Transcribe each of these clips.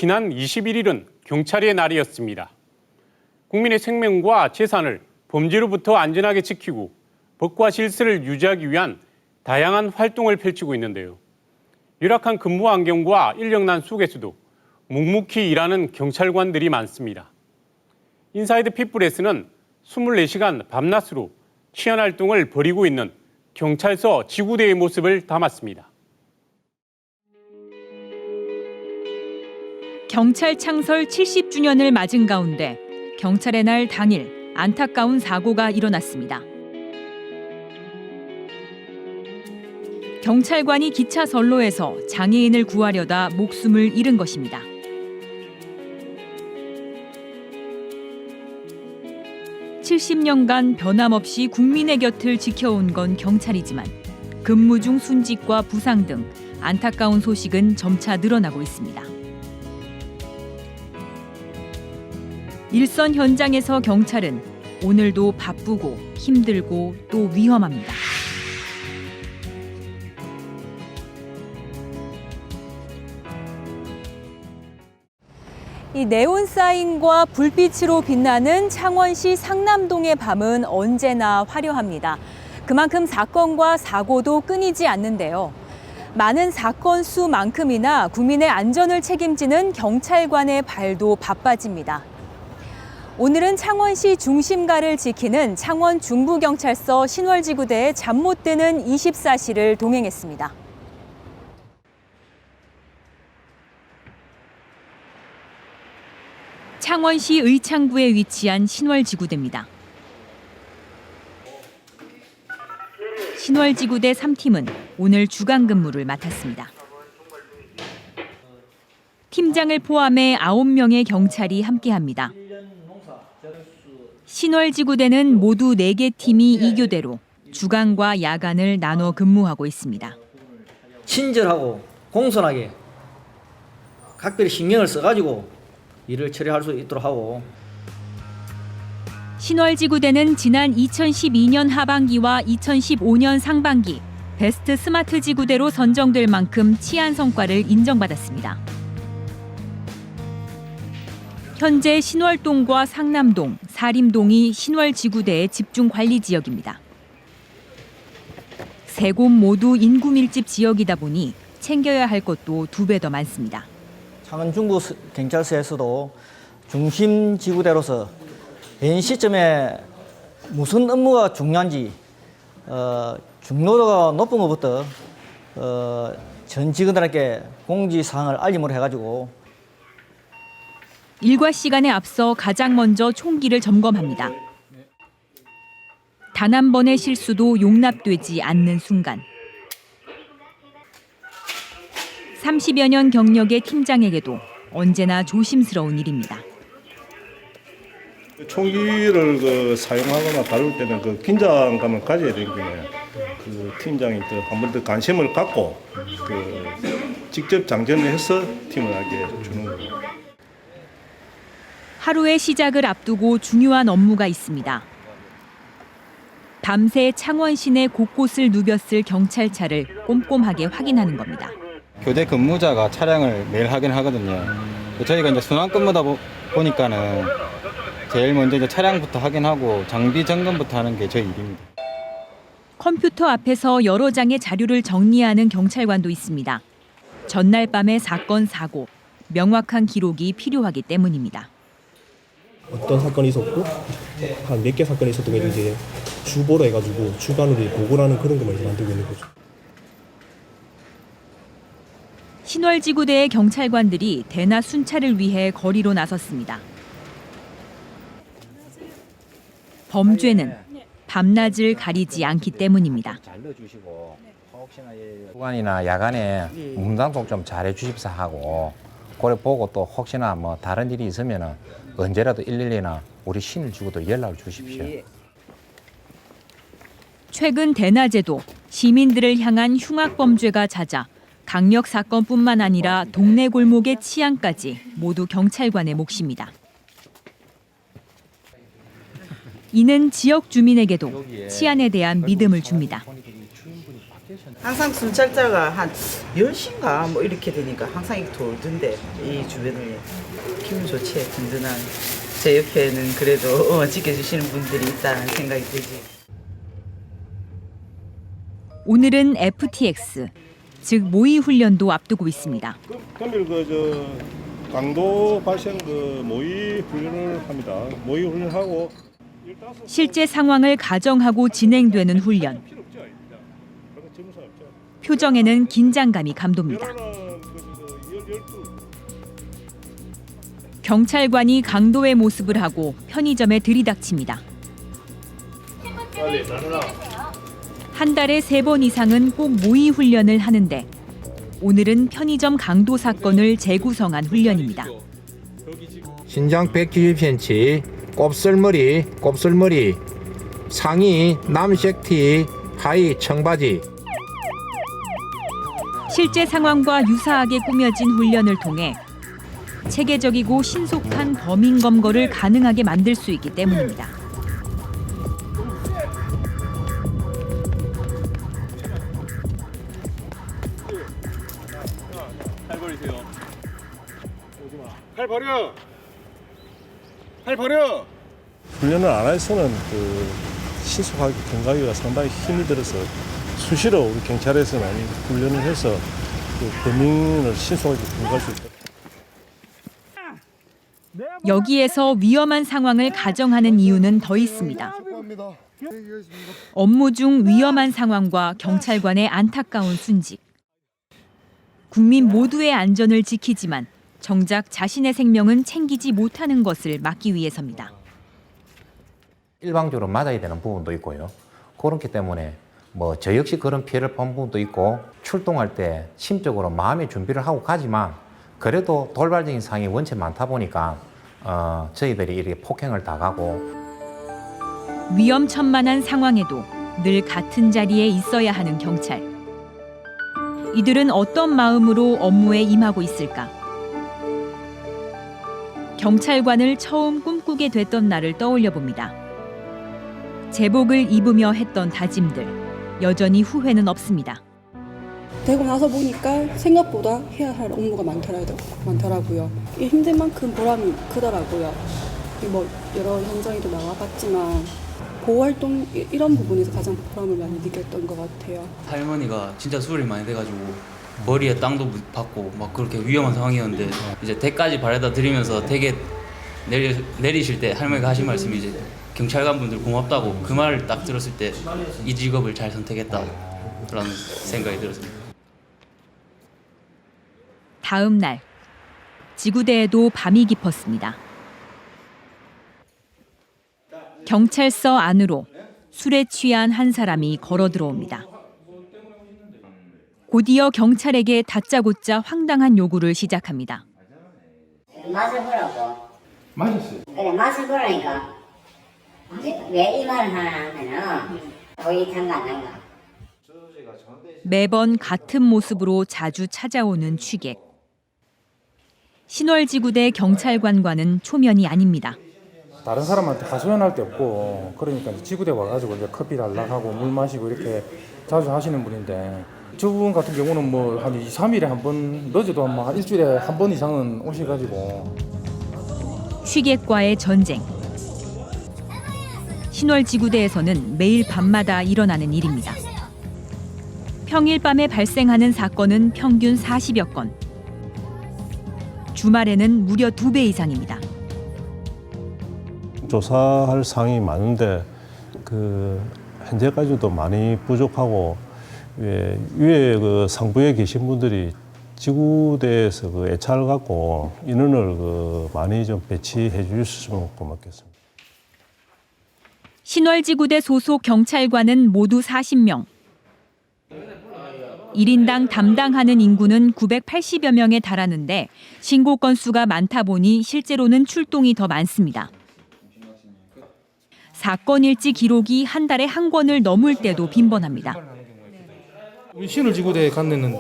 지난 21일은 경찰의 날이었습니다. 국민의 생명과 재산을 범죄로부터 안전하게 지키고 법과 질서를 유지하기 위한 다양한 활동을 펼치고 있는데요. 열악한 근무 환경과 인력난 속에서도 묵묵히 일하는 경찰관들이 많습니다. 인사이드 피플에서는 24시간 밤낮으로 치안 활동을 벌이고 있는 경찰서 지구대의 모습을 담았습니다. 경찰 창설 70주년을 맞은 가운데 경찰의 날 당일 안타까운 사고가 일어났습니다. 경찰관이 기차 선로에서 장애인을 구하려다 목숨을 잃은 것입니다. (70년간) 변함없이 국민의 곁을 지켜온 건 경찰이지만 근무 중 순직과 부상 등 안타까운 소식은 점차 늘어나고 있습니다. 일선 현장에서 경찰은 오늘도 바쁘고 힘들고 또 위험합니다. 이 네온 사인과 불빛으로 빛나는 창원시 상남동의 밤은 언제나 화려합니다. 그만큼 사건과 사고도 끊이지 않는데요. 많은 사건 수만큼이나 국민의 안전을 책임지는 경찰관의 발도 바빠집니다. 오늘은 창원시 중심가를 지키는 창원 중부경찰서 신월지구대에 잠 못 드는 24시를 동행했습니다. 창원시 의창구에 위치한 신월지구대입니다. 신월지구대 3팀은 오늘 주간 근무를 맡았습니다. 팀장을 포함해 9명의 경찰이 함께합니다. 신월지구대는 모두 4개 팀이 2교대로 주간과 야간을 나눠 근무하고 있습니다. 친절하고 공손하게 각별히 신경을 써가지고 일을 처리할 수 있도록 하고. 신월지구대는 지난 2012년 하반기와 2015년 상반기 베스트 스마트 지구대로 선정될 만큼 치안 성과를 인정받았습니다. 현재 신월동과 상남동, 사림동이 신월지구대의 집중관리 지역입니다. 세 곳 모두 인구 밀집 지역이다 보니 챙겨야 할 것도 2배 더 많습니다. 창원 중부 경찰서에서도 중심 지구대로서 현 시점에 무슨 업무가 중요한지 중요도가 높은 것부터 전 직원들에게 공지사항을 알림을 해가지고 일과 시간에 앞서 가장 먼저 총기를 점검합니다. 단 한 번의 실수도 용납되지 않는 순간. 30여 년 경력의 팀장에게도 언제나 조심스러운 일입니다. 총기를 사용하거나 다룰 때는 긴장감을 가져야 되기 때문에 팀장이 한 번 더 관심을 갖고 직접 장전을 해서 팀을 하게 주는 거예요. 하루의 시작을 앞두고 중요한 업무가 있습니다. 밤새 창원 시내 곳곳을 누볐을 경찰차를 꼼꼼하게 확인하는 겁니다. 교대 근무자가 차량을 매일 확인하거든요. 저희가 이제 순환 근무다 보니까는 제일 먼저 이제 차량부터 확인하고 장비 점검부터 하는 게 저희 일입니다. 컴퓨터 앞에서 여러 장의 자료를 정리하는 경찰관도 있습니다. 전날 밤의 사건, 사고, 명확한 기록이 필요하기 때문입니다. 어떤 사건이 있었고 한 몇 개 사건이 있었던 게 이제 주보로 해가지고 주간으로 보고를 하는 그런 것만 이제 만들고 있는 거죠. 신월지구대의 경찰관들이 대나 순찰을 위해 거리로 나섰습니다. 범죄는 밤낮을 가리지 않기 때문입니다. 주간이나 야간에 문단속 좀 잘해 주십사 하고 그래 보고 또 혹시나 뭐 다른 일이 있으면 언제라도 112나 우리 신일지구도 연락을 주십시오. 최근 대낮에도 시민들을 향한 흉악범죄가 잦아 강력 사건뿐만 아니라 동네 골목의 치안까지 모두 경찰관의 몫입니다. 이는 지역 주민에게도 치안에 대한 믿음을 줍니다. 항상 순찰자가 한 10시인가 뭐 이렇게 되니까 항상 이렇게 돌던데 이 주변을 기분 좋지. 든든한 제 옆에는 그래도 지켜주시는 분들이 있다는 생각이 들지. 오늘은 FTX, 즉 모의 훈련도 앞두고 있습니다. 금일 강도 발생 모의 훈련을 합니다. 모의 훈련하고 실제 상황을 가정하고 진행되는 훈련. 표정에는 긴장감이 감돕니다. 경찰관이 강도의 모습을 하고 편의점에 들이닥칩니다. 한 달에 3번 이상은 꼭 모의 훈련을 하는데 오늘은 편의점 강도 사건을 재구성한 훈련입니다. 신장 170cm, 곱슬머리, 상의 남색 티, 하의 청바지. 실제 상황과 유사하게 꾸며진 훈련을 통해 체계적이고 신속한 범인 검거를 가능하게 만들 수 있기 때문입니다. 팔 버려. 훈련을 안 해서는 신속하게 경과하기가 상당히 힘이 들어서 수시로 우리 경찰에서 많이 훈련을 해서 범인을 신속하게 경과할 수 있다. 여기에서 위험한 상황을 가정하는 이유는 더 있습니다. 업무 중 위험한 상황과 경찰관의 안타까운 순직. 국민 모두의 안전을 지키지만 정작 자신의 생명은 챙기지 못하는 것을 막기 위해서입니다. 일방적으로 맞아야 되는 부분도 있고요. 그렇기 때문에 저 역시 그런 피해를 본 부분도 있고 출동할 때 심적으로 마음의 준비를 하고 가지만 그래도 돌발적인 상황이 원체 많다 보니까 저희들이 이렇게 폭행을 당하고 위험천만한 상황에도 늘 같은 자리에 있어야 하는 경찰. 이들은 어떤 마음으로 업무에 임하고 있을까? 경찰관을 처음 꿈꾸게 됐던 날을 떠올려 봅니다. 제복을 입으며 했던 다짐들, 여전히 후회는 없습니다. 되고 나서 보니까 생각보다 해야 할 업무가 많더라고요. 힘든 만큼 보람이 크더라고요. 여러 현장에도 나와봤지만 보호활동 이런 부분에서 가장 보람을 많이 느꼈던 것 같아요. 할머니가 진짜 수술이 많이 돼가지고 머리에 땅도 받고 막 그렇게 위험한 상황이었는데 이제 댁까지 바래다 드리면서 댁에 내리실 때 할머니가 하신 말씀이 이제 경찰관 분들 고맙다고 그 말을 딱 들었을 때 이 직업을 잘 선택했다라는 생각이 들었습니다. 다음 날, 지구대에도 밤이 깊었습니다. 경찰서 안으로 술에 취한 한 사람이 걸어 들어옵니다. 곧이어 경찰에게 다짜고짜 황당한 요구를 시작합니다. 맛을 보라고. 맛있어요. 그래 맛을 보라니까. 왜 이 말을 하나 하면은 오이탄가 안 난가. 매번 같은 모습으로 자주 찾아오는 취객. 신월지구대 경찰관과는 초면이 아닙니다. 다른 사람한테 하소연할 게 없고 그러니까 지구대 와가지고 이제 커피 달라고 하고 물 마시고 이렇게 자주 하시는 분인데 저분 같은 경우는 한 2, 3일에 한 번 늦어도 한 일주일에 한 번 이상은 오셔가지고 취객과의 전쟁. 신월지구대에서는 매일 밤마다 일어나는 일입니다. 평일 밤에 발생하는 사건은 평균 40여 건. 주말에는 무려 2배 이상입니다. 조사할 사항이 많은데 현재까지도 많이 부족하고 위에 상부에 계신 분들이 지구대에서 애착을 갖고 인원을 많이 좀 배치해 주셨으면 고맙겠습니다. 신월지구대 소속 경찰관은 모두 40명. 1인당 담당하는 인구는 980여 명에 달하는데 신고 건수가 많다 보니 실제로는 출동이 더 많습니다. 사건 일지 기록이 한 달에 한 권을 넘을 때도 빈번합니다. 우리 신월지구대에 간 데는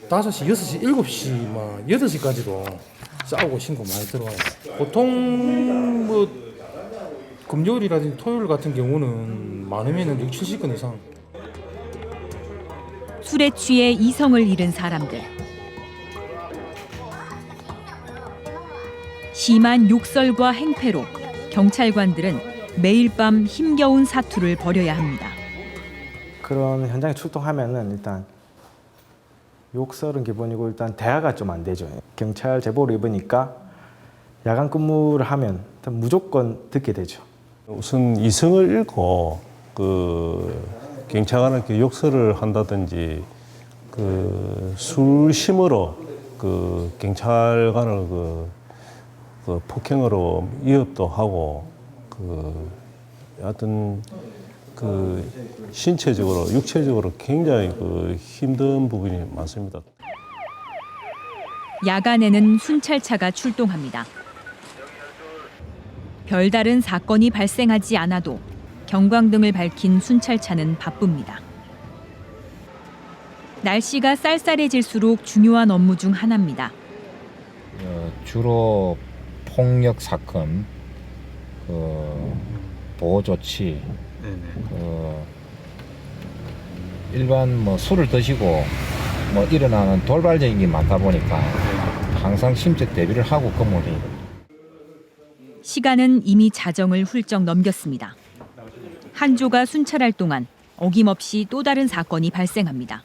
5시, 6시, 7시, 8시까지도 싸우고 신고 많이 들어와요. 보통 금요일이라든지 토요일 같은 경우는 많으면 6, 70건 이상. 술에 취해 이성을 잃은 사람들. 심한 욕설과 행패로 경찰관들은 매일 밤 힘겨운 사투를 벌여야 합니다. 그런 현장에 출동하면은 일단 욕설은 기본이고 일단 대화가 좀 안 되죠. 경찰 제보를 입으니까 야간 근무를 하면 일단 무조건 듣게 되죠. 우선 이성을 잃고 그 경찰관한테 욕설을 한다든지 그 술심으로 그 경찰관을 그 폭행으로 위협도 하고 그 하여튼 그 신체적으로 육체적으로 굉장히 그 힘든 부분이 많습니다. 야간에는 순찰차가 출동합니다. 별다른 사건이 발생하지 않아도 경광등을 밝힌 순찰차는 바쁩니다. 날씨가 쌀쌀해질수록 중요한 업무 중 하나입니다. 주로 폭력 사건, 보호 조치, 일반 뭐 술을 드시고 뭐 일어나는 돌발적인 게 많다 보니까 항상 심적 대비를 하고 근무를 해요. 시간은 이미 자정을 훌쩍 넘겼습니다. 한 조가 순찰할 동안 어김없이 또 다른 사건이 발생합니다.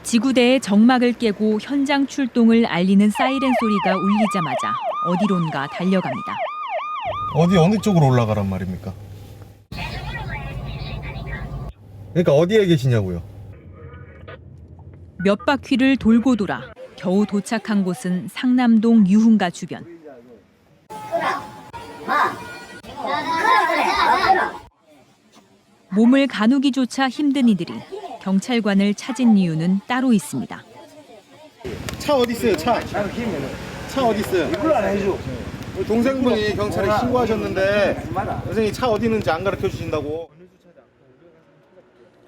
지구대의 정막을 깨고 현장 출동을 알리는 사이렌 소리가 울리자마자 어디론가 달려갑니다. 어느 쪽으로 올라가란 말입니까? 그러니까 어디에 계시냐고요? 몇 바퀴를 돌고 돌아 겨우 도착한 곳은 상남동 유흥가 주변. 몸을 가누기조차 힘든 이들이 경찰관을 찾은 이유는 따로 있습니다. 차 어디 있어요? 차 어디 있어요? 이걸 안 해줘. 동생분이 경찰에 신고하셨는데 선생님 차 어디 있는지 안 가르쳐 주신다고.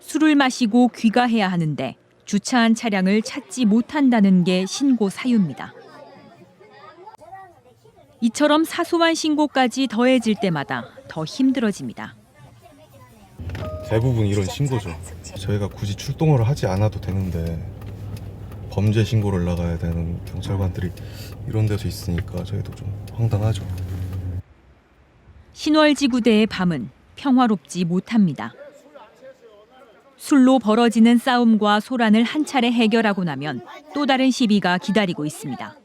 술을 마시고 귀가해야 하는데 주차한 차량을 찾지 못한다는 게 신고 사유입니다. 이처럼 사소한 신고까지 더해질 때마다 더 힘들어집니다. 대부분 이런 신고죠. 저희가 굳이 출동을 하지 않아도 되는데 범죄 신고를 나가야 되는 경찰관들이 이런 데서 있으니까 저희도 좀 황당하죠. 신월지구대의 밤은 평화롭지 못합니다. 술로 벌어지는 싸움과 소란을 한 차례 해결하고 나면 또 다른 시비가 기다리고 있습니다.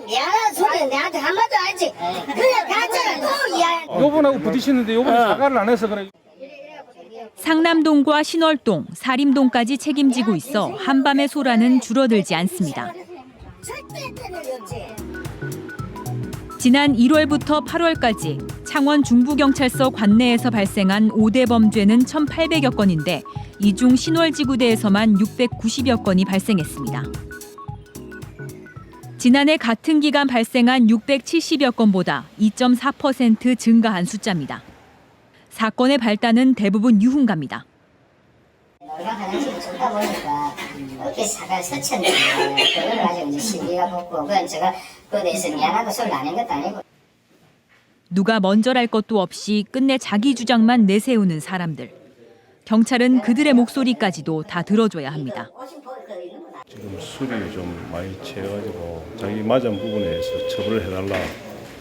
미안한 소리 내한테 한마디 하지. 그냥 가짜를 또 이야기. 요번하고 부딪히는데 요번에 사과를 안 해서 그래. 상남동과 신월동, 사림동까지 책임지고 있어 한밤의 소란은 줄어들지 않습니다. 지난 1월부터 8월까지 창원 중부경찰서 관내에서 발생한 5대 범죄는 1,800여 건인데 이 중 신월지구대에서만 690여 건이 발생했습니다. 지난해 같은 기간 발생한 670여 건보다 2.4% 증가한 숫자입니다. 사건의 발단은 대부분 유흥가입니다. 노래방 화장실이 좁다 보니까 어깨 사갈 스쳤는데 그걸 가지고 이제 시비가 붙고 그건 제가 그거에 대해서 미안하고 소리를 안 한 것도 아니고. 누가 먼저랄 것도 없이 끝내 자기 주장만 내세우는 사람들. 경찰은 그들의 목소리까지도 다 들어줘야 합니다. 지금 술이 좀 많이 취해가지고 자기 맞은 부분에서 처벌을 해달라.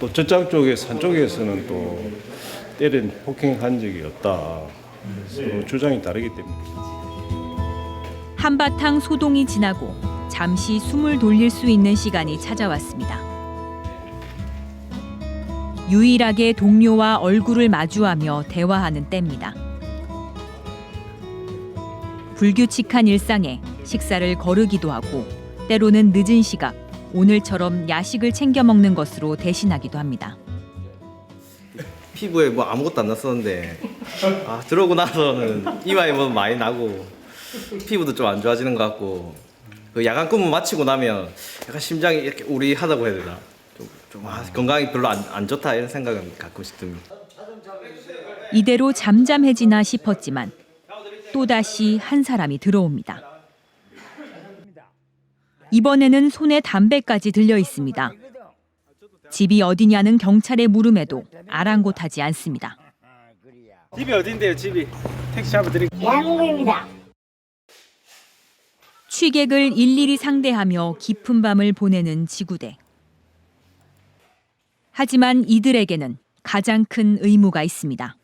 또 저쪽 쪽에 산 쪽에서는 또 때린 폭행한 적이 없다. 서로 주장이 다르기 때문에. 한바탕 소동이 지나고 잠시 숨을 돌릴 수 있는 시간이 찾아왔습니다. 유일하게 동료와 얼굴을 마주하며 대화하는 때입니다. 불규칙한 일상에 식사를 거르기도 하고 때로는 늦은 시각, 오늘처럼 야식을 챙겨 먹는 것으로 대신하기도 합니다. 피부에 뭐 아무것도 안 났었는데 들어오고 나서는 이마에 뭐 많이 나고 피부도 좀 안 좋아지는 것 같고 그 야간 근무 마치고 나면 약간 심장이 이렇게 우리하다고 해야 되나 좀 건강이 별로 안 좋다 이런 생각은 가끔씩 듭니다. 이대로 잠잠해지나 싶었지만 또다시 한 사람이 들어옵니다. 이번에는 손에 담배까지 들려 있습니다. 집이 어디냐는 경찰의 물음에도 아랑곳하지 않습니다. 집이 어딘데요? 집이 택시 잡아드릴게요. 대한민국입니다. 취객을 일일이 상대하며 깊은 밤을 보내는 지구대. 하지만 이들에게는 가장 큰 의무가 있습니다.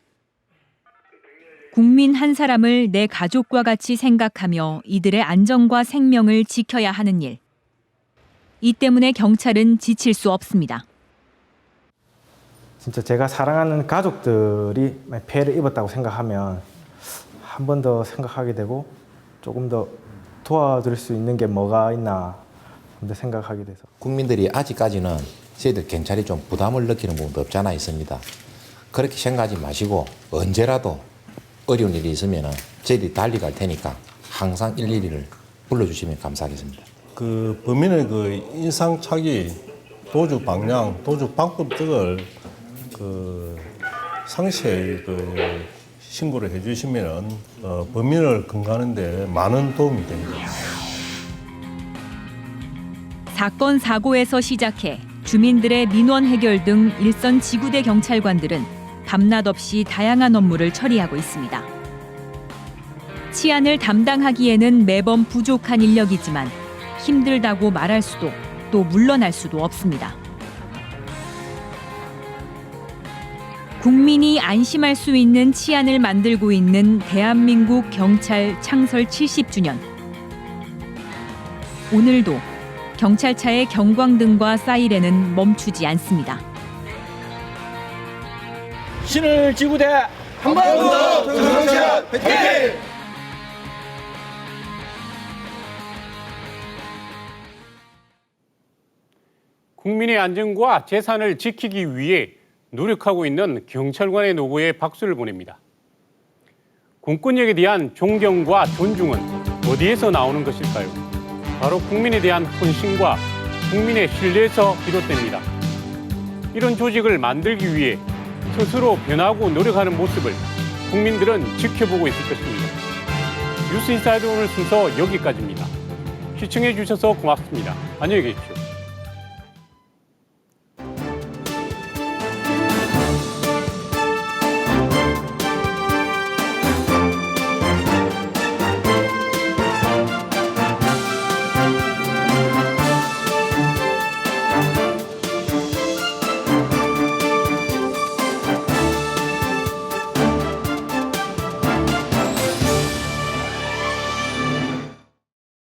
국민 한 사람을 내 가족과 같이 생각하며 이들의 안전과 생명을 지켜야 하는 일. 이 때문에 경찰은 지칠 수 없습니다. 진짜 제가 사랑하는 가족들이 피해를 입었다고 생각하면 한 번 더 생각하게 되고 조금 더 도와줄 수 있는 게 뭐가 있나 생각하게 돼서. 국민들이 아직까지는 저희들 경찰이 좀 부담을 느끼는 부분도 없지 않아 있습니다. 그렇게 생각하지 마시고 언제라도 어려운 일이 있으면 저희들이 달려갈 테니까 항상 112를 불러주시면 감사하겠습니다. 그 범인의 그 인상착의, 도주 방향, 도주 방법 등을 그 상세히 그 신고를 해주시면 범인을 검거하는 데 많은 도움이 됩니다. 사건 사고에서 시작해 주민들의 민원 해결 등 일선 지구대 경찰관들은 밤낮 없이 다양한 업무를 처리하고 있습니다. 치안을 담당하기에는 매번 부족한 인력이지만 힘들다고 말할 수도 또 물러날 수도 없습니다. 국민이 안심할 수 있는 치안을 만들고 있는 대한민국 경찰 창설 70주년. 오늘도 경찰차의 경광등과 사이렌은 멈추지 않습니다. 신을 지구대 한 번 더 정성시간 화이팅! 국민의 안전과 재산을 지키기 위해 노력하고 있는 경찰관의 노고에 박수를 보냅니다. 공권력에 대한 존경과 존중은 어디에서 나오는 것일까요? 바로 국민에 대한 헌신과 국민의 신뢰에서 비롯됩니다. 이런 조직을 만들기 위해 스스로 변하고 노력하는 모습을 국민들은 지켜보고 있을 것입니다. 뉴스인사이드 오늘 순서 여기까지입니다. 시청해 주셔서 고맙습니다. 안녕히 계십시오.